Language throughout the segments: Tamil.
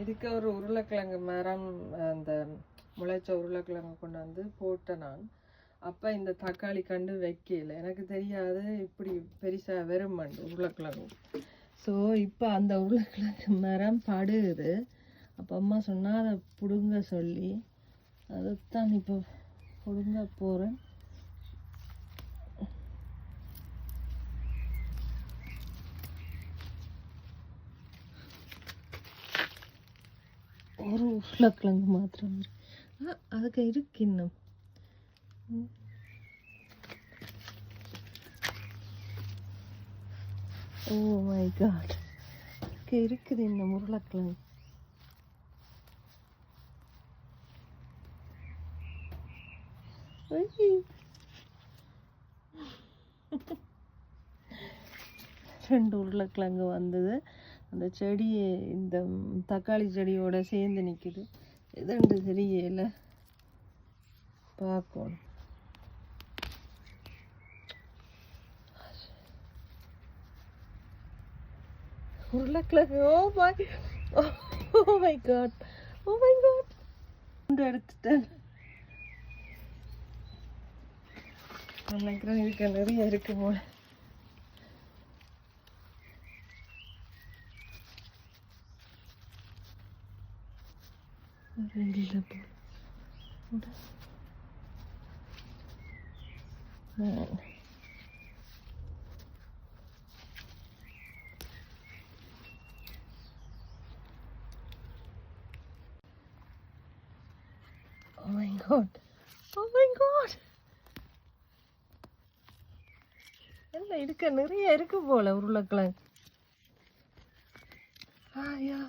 இதுக்கு ஒரு உருளைக்கிழங்கு மரம் அந்த முளைச்ச உருளைக்கிழங்கு கொண்டு வந்து போட்டேன் நான். அப்போ இந்த தக்காளி கண்டு வைக்கல, எனக்கு தெரியாது இப்படி பெருசாக வெறும் உருளைக்கிழங்கு. ஸோ இப்போ அந்த உருளைக்கிழங்கு மரம் படுகுது. அப்போ அம்மா சொன்னால் அதை பிடுங்க சொல்லி அதைத்தான் இப்போ பிடுங்க போகிறேன். ஒரு உருளைக்கிழங்கு மாத்திரம் அதுக்கு இருக்கு இன்னும். ஓ மை காட், இருக்குது இன்னும் உருளைக்கிழங்கு. ரெண்டு உருளைக்கிழங்கு வந்தது. அந்த செடி இந்த தக்காளி செடியோட சேர்ந்து நிற்குது. எதுண்டு தெரியல, பார்க்கணும். உருளைக்கிழங்கு, ஓ மை காட், எடுத்துட்டேன். நினைக்கிறேன் இதுக்கு நிறைய இருக்கு போல. வெளியில போல Oh my god. எல்லாம் இருக்க நிறைய இருக்கு போல உருளைக்கிழங்கு. யா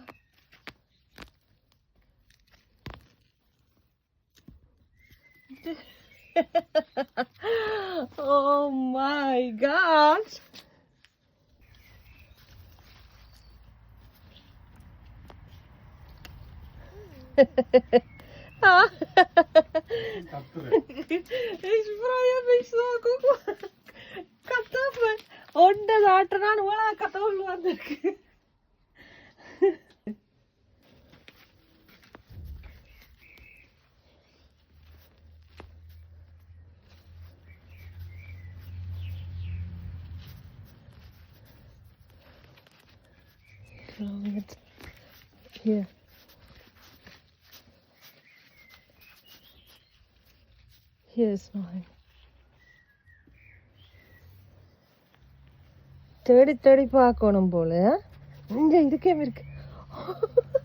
Oh my god. Ich freue mich so, guck mal. Kartoffeln. Und der Leute ran, voilà, Kartoffeln wandern. Hier. Hier ist noch ein. தேடி தேடி பார்க்கணும் போல. இங்க இருக்கே இருக்கு.